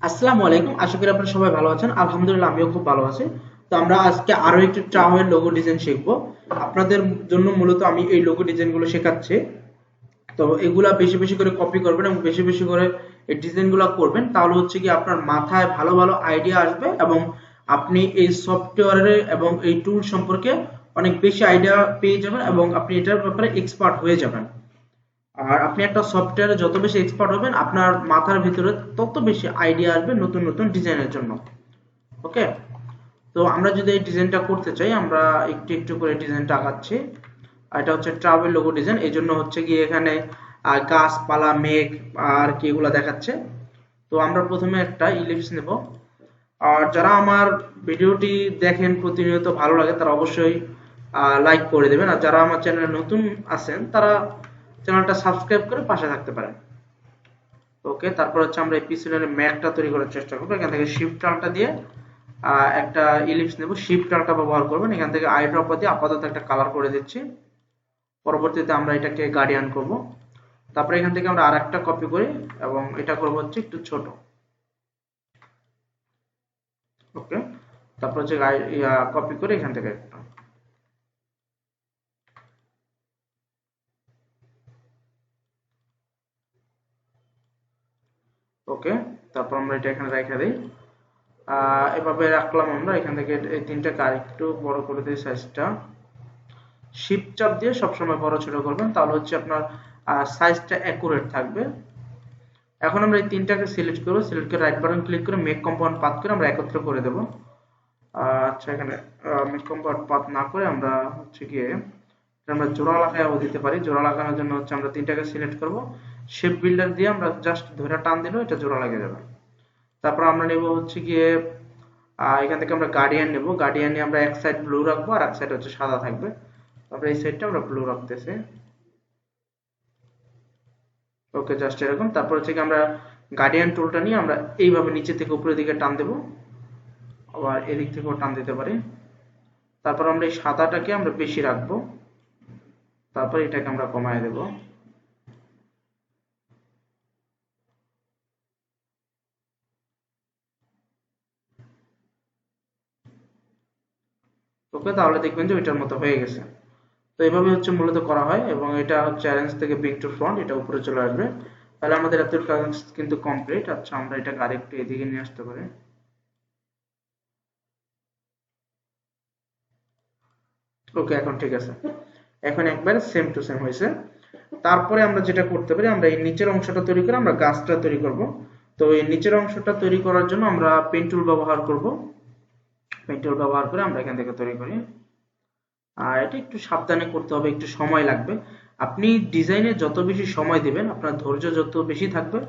আসসালামু আলাইকুম। আশা করি আপনারা সবাই ভালো আছেন। আলহামদুলিল্লাহ আমিও খুব ভালো আছি। তো আমরা আজকে আরো একটি ট্রাভেল লোগো ডিজাইন শিখবো। আপনাদের জন্য মূলত আমি এই লোগো ডিজাইনগুলো শেখাচ্ছি। তো এগুলা বেশি বেশি করে কপি করবেন এবং বেশি বেশি করে এই ডিজাইনগুলো করবেন, তাহলে হচ্ছে কি আপনার মাথায় ভালো ভালো আইডিয়া আসবে এবং আপনি এই সফটওয়্যারে এবং এই টুল সম্পর্কে অনেক বেশি আইডিয়া পেয়ে যাবেন এবং আপনি এটার ব্যাপারে এক্সপার্ট হয়ে যাবেন। আর আপনি একটা সফটওয়্যারে যত বেশি এক্সপার্ট হবেন, আপনার মাথার ভিতরে তত বেশি আইডিয়া আসবে নতুন নতুন ডিজাইনের জন্য। ওকে, তো আমরা যদি এই ডিজাইনটা করতে চাই, আমরা একটু একটু করে ডিজাইনটা আঁকাচ্ছি। আর এটা হচ্ছে ট্রাভেল লোগো ডিজাইন, এই জন্য হচ্ছে গিয়ে এখানে গাছপালা, মেঘ আর কি এগুলো দেখাচ্ছে। তো আমরা প্রথমে একটা ইলিপস নেব। আর যারা আমার ভিডিওটি দেখেন প্রতিনিয়ত ভালো লাগে, তারা অবশ্যই লাইক করে দেবেন। আর যারা আমার চ্যানেলে নতুন আছেন, তারা চ্যানেলটা সাবস্ক্রাইব করে পাশে থাকতে পারেন। ওকে, তারপর হচ্ছে আমরা এই পিছনের ম্যাগটা তৈরি করার চেষ্টা করবো। এখান থেকে শিফট টালটা দিয়ে একটা ইলিপস নেব। শিফট টালটা ব্যবহার করবেন। এখান থেকে আই ড্রপার দিয়ে আপাতত একটা কালার করে দিচ্ছি। পরবর্তীতে আমরা এটাকে গার্ডিয়ান করব। তারপরে এখান থেকে আমরা আরেকটা কপি করি এবং এটা করব হচ্ছে একটু ছোট। ওকে, তারপর হচ্ছে কপি করে এখান থেকে একটা। ওকে, তারপর আমরা এটা এখানে রেখে দিই। এভাবে রাখলাম আমরা। এখান থেকে এই তিনটাকে আরেকটু বড় করে দিই সাইজটা। শিফট চাপ দিয়ে সবসময় বড় ছোট করবেন, তাহলে হচ্ছে আপনার সাইজটা অ্যাকুরেট থাকবে। এখন আমরা এই তিনটাকে সিলেক্ট করব। সিলেক্ট করে রাইট বাটন ক্লিক করে মেক কম্পাউন্ড পাথ করে আমরা একত্র করে দেব। আচ্ছা, এখানে মেক কম্পাউন্ড পাথ না করে আমরা হচ্ছে গিয়ে আমরা জোড়া লাগাইও দিতে পারি। জোড়া লাগানোর জন্য হচ্ছে আমরা তিনটাকে সিলেক্ট করব। শেপ বিল্ডার দিয়ে আমরা জাস্ট ধরে টান দিলেও এটা জোড়া লেগে যাবে। তারপর আমরা নেব হচ্ছে গিয়ে এখান থেকে আমরা গার্ডিয়ান নেব। গার্ডিয়ান নিয়ে আমরা এক সাইড ব্লু রাখবো আর এক সাইড হচ্ছে সাদা থাকবে। তারপরে এই সাইডটা আমরা ব্লু রাখতেছি। ওকে, জাস্ট এরকম। তারপর হচ্ছে কি আমরা গার্ডিয়ান টুলটা নিয়ে আমরা এইভাবে নিচে থেকে উপরের দিকে টান দেব, আবার এদিক থেকেও টান দিতে পারি। তারপর আমরা এই সাদাটাকে আমরা বেশি রাখবো, তারপর এটাকে আমরা কমায় দেব। ওকে, তাহলে দেখবেন যে ওইটার মতো হয়ে গেছে। তো এইভাবে হচ্ছে মূলত করা হয় এবং এটা হচ্ছে অ্যারেঞ্জ থেকে ব্রিং টু ফ্রন্ট, এটা উপরে চলে আসবে। তাহলে আমাদের এত কাজ কিন্তু কমপ্লিট। আচ্ছা, আমরা এটাকে আরেকটু এদিকে নিয়ে আসতে পারি। ওকে, এখন ঠিক আছে। এখন একবার সেম টু সেম হয়েছে। তারপরে আমরা যেটা করতে পারি, আমরা এই নিচের অংশটা তৈরি করে আমরা গাছটা তৈরি করব। তো এই নিচের অংশটা তৈরি করার জন্য আমরা পেন টুল ব্যবহার করব। পেন টুল ব্যবহার করে আমরা এখান থেকে তৈরি করি। আর এটা একটু সাবধানে করতে হবে, একটু সময় লাগবে। আপনি ডিজাইনে যত বেশি সময় দিবেন, আপনার ধৈর্য যত বেশি থাকবে,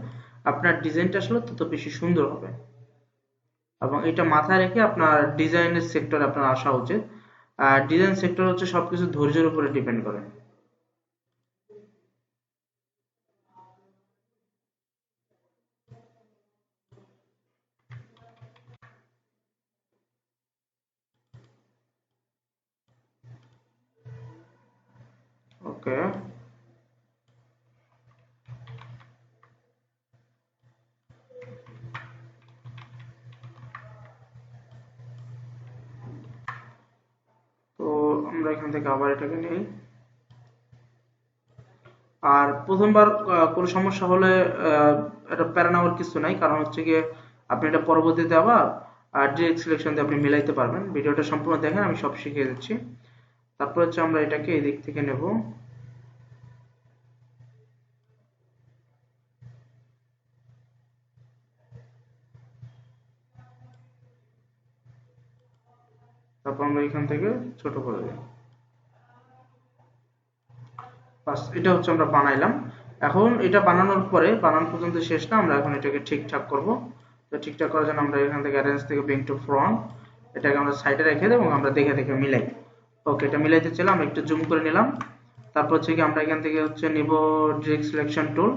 আপনার ডিজাইনটা আসলে তত বেশি সুন্দর হবে। এবং এটা মাথায় রেখে আপনার ডিজাইনের সেক্টরে আপনার আসা উচিত। আর ডিজাইন সেক্টর হচ্ছে সবকিছু ধৈর্যের উপরে ডিপেন্ড করে। ওকে, তো আমরা এখান থেকে আবার এটাকে নিই। আর প্রথমবার কোনো সমস্যা হলে এটা প্যারা নেওয়ার কিছু নাই, কারণ হচ্ছে গিয়ে আপনি এটা পরবর্তীতে আবার ডিরেক্ট সিলেকশন দিয়ে আপনি মিলাইতে পারবেন। ভিডিওটা সম্পূর্ণ দেখেন, আমি সব শিখিয়ে দিচ্ছি। তারপর হচ্ছে আমরা এটাকে এই দিক থেকে নেব। তারপর আমরা এখান থেকে ছোট করে দিই। বাস, এটা হচ্ছে আমরা বানাইলাম। এখন এটা বানানোর পরে, বানানো পর্যন্ত শেষ না, আমরা এখন এটাকে ঠিকঠাক করব। তো ঠিকঠাক করার জন্য আমরা এখান থেকে অ্যারেঞ্জ থেকে ব্রিং টু ফ্রন্ট, এটাকে আমরা সাইডে রেখে দেব এবং আমরা দেখে দেখে মিলাই। ওকে, এটা মিলাইতে চাইলাম, আমরা একটু জুম করে নিলাম। তারপর হচ্ছে কি আমরা এখান থেকে হচ্ছে নিব ডিরেক্ট সিলেকশন টুল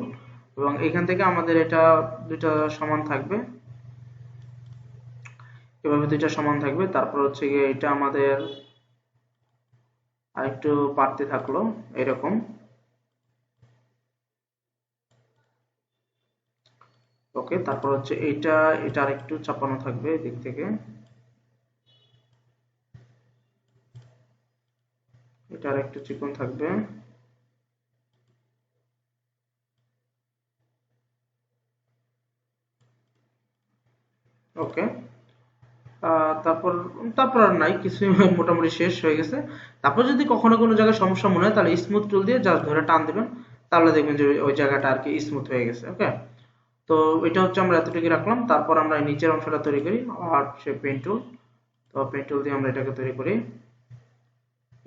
এবং এখান থেকে আমাদের এটা দুইটা সমান থাকবে, এভাবে দুইটা সমান থাকবে। তারপর হচ্ছে গিয়ে এটা আমাদের আরেকটু বাড়তে থাকলো এরকম। ওকে, তারপর হচ্ছে এটা আর একটু চাপানো থাকবে এদিক থেকে, এটা আর একটু চিকন থাকবে। ওকে, তারপর তারপর আর নাই কিছু, মোটামুটি শেষ হয়ে গেছে। তারপর যদি কখনো কোনো জায়গায় সমস্যা মনে হয় তাহলে স্মুথ টুল দিয়ে জাস্ট ধরে টান দিবেন, তাহলে দেখবেন যে ওই জায়গাটা আর কি স্মুথ হয়ে গেছে। ওকে, তো এটা হচ্ছে আমরা এতটুকু রাখলাম। তারপর আমরা এই নিচের অংশটা তৈরি করি, আর সে পেন টুল, তো পেন টুল দিয়ে আমরা এটাকে তৈরি করি।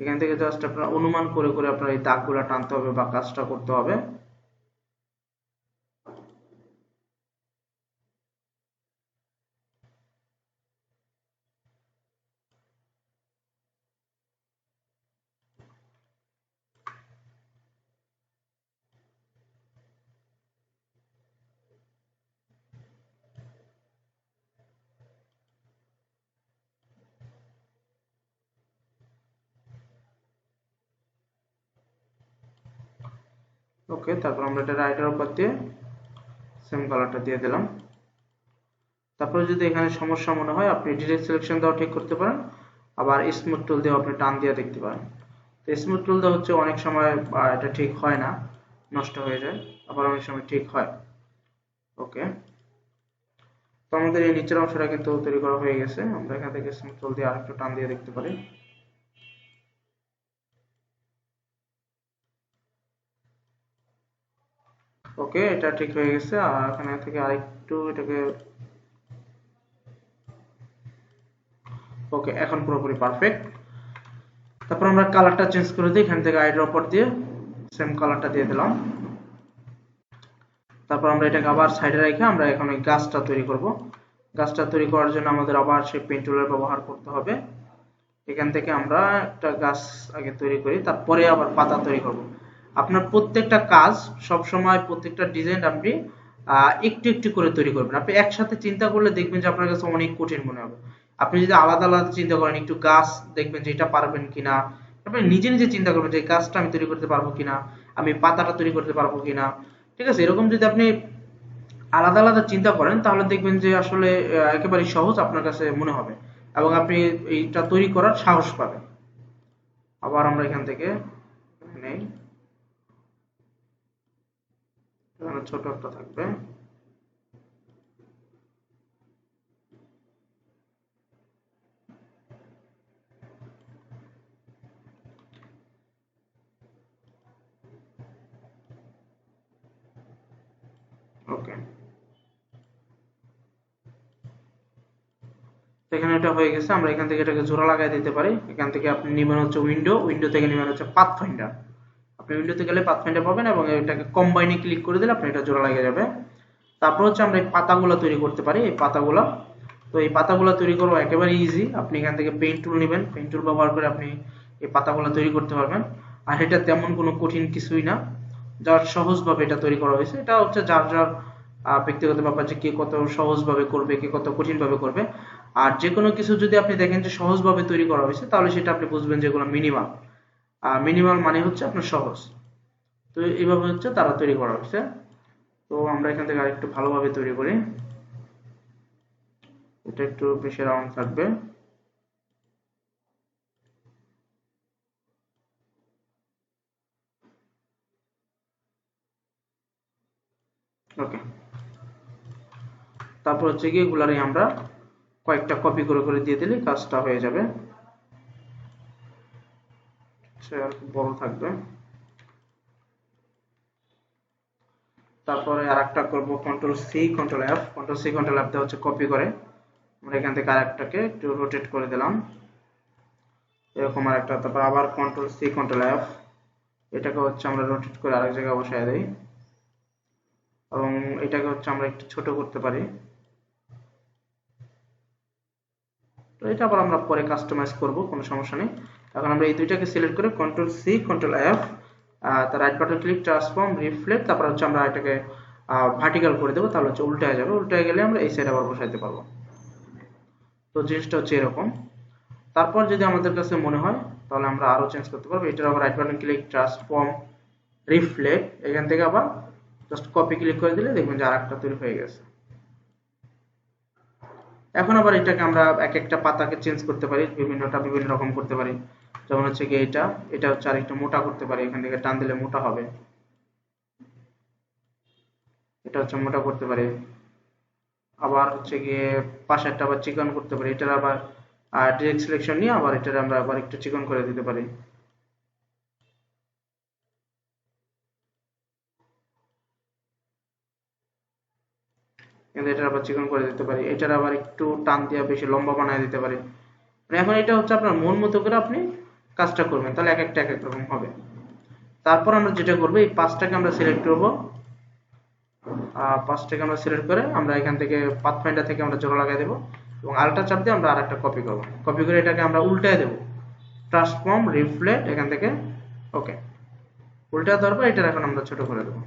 এখান থেকে জাস্ট আপনার অনুমান করে করে আপনার এই দাগগুলো টানতে হবে বা কাজটা করতে হবে। ওকে, তারপর আমরা এটা রাইটের উপর দিয়ে সেম কালারটা দিয়ে দিলাম। তারপরে যদি এখানে সমস্যা মনে হয় আপনি ডিরেক্ট সিলেকশন দেওয়া ঠিক করতে পারেন, আবার স্মুথ টুল দিয়ে আপনি টান দিয়ে দেখতে পারেন। তো স্মুথ টুল দেওয়া হচ্ছে অনেক সময় এটা ঠিক হয় না, নষ্ট হয়ে যায়, আবার অনেক সময় ঠিক হয়। ওকে, তো আমাদের এই নিচের অংশটা কিন্তু তৈরি করা হয়ে গেছে। আমরা এখান থেকে স্মুথ টুল দিয়ে আরেকটু টান দিয়ে দেখতে পারি। ওকে, এটা ঠিক হয়ে গেছে। আর এখানে থেকে আরেকটু এটাকে, ওকে, এখন পুরোপুরি পারফেক্ট। তারপর আমরা কালারটা চেঞ্জ করে দিই, এখান থেকে আইড্রপার দিয়ে সেম কালারটা দিয়ে দিলাম। তারপর আমরা এটাকে আবার সাইডে রেখে আমরা এখন এই গাছটা তৈরি করব। গাছটা তৈরি করার জন্য আমাদের আবার সেই পেন টুলের ব্যবহার করতে হবে। এখান থেকে আমরা একটা গাছ আগে তৈরি করি, তারপরে আবার পাতা তৈরি করব। আপনার প্রত্যেকটা কাজ সব সময়, প্রত্যেকটা ডিজাইন আপনি একটু একটু করে তৈরি করবেন। আপনি একসাথে চিন্তা করলে দেখবেন যে আপনার কাছে অনেক কঠিন মনে হবে। আপনি যদি আলাদা আলাদা চিন্তা করেন, একটু গাছ দেখবেন যে এটা পারবেন কিনা, আপনি নিজে নিজে চিন্তা করবেন যে এই গাছটা আমি তৈরি করতে পারবো কিনা, আমি পাতাটা তৈরি করতে পারবো কিনা। ঠিক আছে, এরকম যদি আপনি আলাদা আলাদা চিন্তা করেন তাহলে দেখবেন যে আসলে একেবারে সহজ আপনার কাছে মনে হবে, এবং আপনি এইটা তৈরি করার সাহস পাবেন। আবার আমরা এখান থেকে নেই, এখানে ছোট একটা থাকবে। ওকে, এখানে এটা হয়ে গেছে। আমরা এখান থেকে এটাকে জোড়া লাগাই দিতে পারি। এখান থেকে আপনি নেবেন হচ্ছে উইন্ডো, উইন্ডো থেকে নেবেন হচ্ছে পাথফাইন্ডার। আপনি উইন্ডোতে গেলে পাথফাইন্ডার পাবেন এবং এটাকে কম্বাইনে ক্লিক করে দিলে আপনি এটা জোড়া লাগিয়ে যাবে। তারপর হচ্ছে আমরা এই পাতাগুলো তৈরি করতে পারি, এই পাতাগুলো। তো এই পাতাগুলো তৈরি করা একেবারে ইজি। আপনি এখান থেকে পেইন্ট টুল নেবেন, পেইন্ট টুল ব্যবহার করে আপনি এই পাতাগুলো তৈরি করতে পারবেন। আর এটা তেমন কোনো কঠিন কিছুই না, যার সহজভাবে এটা তৈরি করা হয়েছে। এটা হচ্ছে যার যার ব্যক্তিগত ব্যাপার যে কে কত সহজভাবে করবে, কে কত কঠিনভাবে করবে। আর যে কোনো কিছু যদি আপনি দেখেন যে সহজভাবে তৈরি করা হয়েছে তাহলে সেটা আপনি বুঝবেন যে এগুলো মিনিমাল। মিনিমাল মানে হচ্ছে আপনার সহজ। তো এইভাবে হচ্ছে তারা তৈরি করা হয়েছে। তো আমরা এখান থেকে আরেকটু ভালোভাবে তৈরি করি, এটা একটু বেশি রাউন্ড থাকবে। ওকে, তারপর হচ্ছে কি এগুলারই আমরা কয়েকটা কপি করে করে দিয়ে দিলে কাজটা হয়ে যাবে। সে আর কি বড় থাকবে। তারপরে আর একটা করবো control C control F, control C control F দিয়ে হচ্ছে কপি করে আমরা এখান থেকে আরেকটাকে একটু রোটেট করে দিলাম, এরকম আরেকটা। তারপর আবার কন্ট্রোল সি কন্ট্রোল এফ, এটাকে হচ্ছে আমরা রোটেট করে আরেক জায়গায় বসায় দেই, এবং এটাকে হচ্ছে আমরা একটু ছোট করতে পারি। তো এটা আবার আমরা পরে কাস্টমাইজ করব, কোনো সমস্যা নেই। এখন আমরা এই দুইটাকে সিলেক্ট করে কন্ট্রোল সি কন্ট্রোল এফ, তার right button click, transform, reflect, তারপর হচ্ছে আমরা এটাকে ভার্টিক্যাল করে দেবো, তাহলে হচ্ছে উল্টে যাবে। উল্টে গেলে আমরা এই সাইড আবার বসাইতে পারবো। তো জিনিসটা হচ্ছে এরকম। তারপর যদি আমাদের কাছে মনে হয় তাহলে আমরা আরো চেঞ্জ করতে পারবো। এটার আবার right button click, transform, reflect, এখান থেকে আবার জাস্ট কপি ক্লিক করে দিলে দেখবেন যে আরেকটা তৈরি হয়ে গেছে। এখন আবার এটাকে আমরা এক একটা পাতাকে চেঞ্জ করতে পারি, বিভিন্নটা বিভিন্ন রকম করতে পারি। যেমন হচ্ছে কি এটা হচ্ছে আর একটু মোটা করতে পারি, এখান থেকে টান দিলে মোটা হবে, এটা হচ্ছে মোটা করতে পারি। আবার হচ্ছে গিয়ে পাশেরটা আবার চিকন করতে পারি, এটার আবার ডিরেক্ট সিলেকশন নিয়ে আবার এটার আমরা আবার একটু চিকন করে দিতে পারি। কিন্তু এটার আবার চিকন করে দিতে পারি, এটার আবার একটু টান দিয়ে বেশি লম্বা বানায় দিতে পারি। মানে এখন এটা হচ্ছে আপনার মন মতো করে আপনি কাজটা করবেন, তাহলে এক একটা এক এক রকম হবে। তারপর আমরা যেটা করবো, এই পাঁচটাকে আমরা সিলেক্ট করবো, পাঁচটাকে আমরা সিলেক্ট করে আমরা এখান থেকে পাথফাইন্ডার থেকে আমরা জোড়া লাগাই দেবো এবং আলটা চাপ দিয়ে আমরা আরেকটা কপি করবো, কপি করে এটাকে আমরা উল্টায় দেবো, ট্রান্সফর্ম রিফ্লেক্ট এখান থেকে ওকে। উল্টা দেওয়ার পর এটার এখন আমরা ছোট করে দেবো,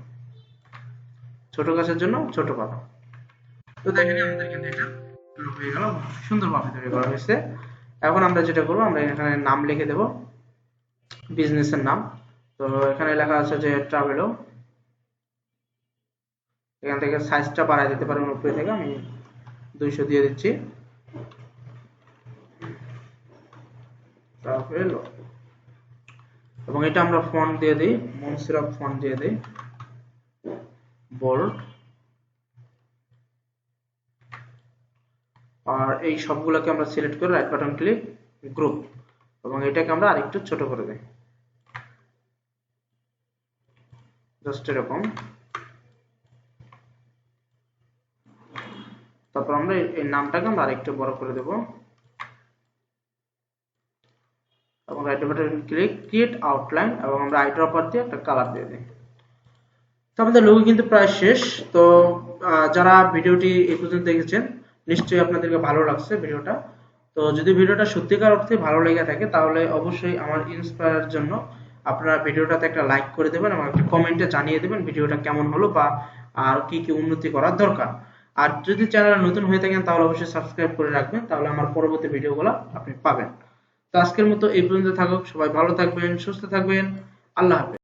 ছোট গাছের জন্য ছোট পাতা। তো দেখেন আমাদের কিন্তু এটা হয়ে গেল, সুন্দরভাবে তৈরি করা হয়েছে। এখন আমরা যেটা করবো, আমরা এখানে নাম লিখে দেব, বিজনেসের নাম। তো এখানে লেখা আছে যে ট্রাভেলো, এখান থেকে সাইজটা বাড়ায় দিতে পারেন, উপরে থেকে আমি 200 দিয়ে দিচ্ছি, ট্রাভেলো। এবং এটা আমরা ফন্ট দিয়ে দিই, মনসিরাপ ফন্ট দিয়ে দিই, বোল্ড। আর এই সবগুলোকে আমরা সিলেক্ট করে রাইট বাটন ক্লিক, গ্রুপ, এবং এটাকে আমরা আরেকটু ছোট করে দেই, জাস্ট এরকম। তারপর আমরা এই নামটাকে আমরা আরেকটু বড় করে দেব এবং right button click, create outline, এবং আমরা আইড্রপার দিয়ে একটা কালার দিয়ে দিই। তো আমাদের লোগো কিন্তু প্রায় শেষ। তো যারা ভিডিওটি এই পর্যন্ত দেখেছেন, নিশ্চয়ই আপনাদেরকে ভালো লাগছে ভিডিওটা। তো যদি ভিডিওটা সত্যিকার অর্থে ভালো লেগে থাকে, তাহলে অবশ্যই আমার ইন্সপায়ার জন্য আপনারা ভিডিওটাতে একটা লাইক করে দেবেন এবং একটা কমেন্টে জানিয়ে দেবেন ভিডিওটা কেমন হলো বা আর কি কি উন্নতি করার দরকার। আর যদি চ্যানেলে নতুন হয়ে থাকেন, তাহলে অবশ্যই সাবস্ক্রাইব করে রাখবেন, তাহলে আমার পরবর্তী ভিডিওগুলো আপনি পাবেন। তো আজকের মতো এই পর্যন্ত থাকুক, সবাই ভালো থাকবেন, সুস্থ থাকবেন, আল্লাহ হাফেজ।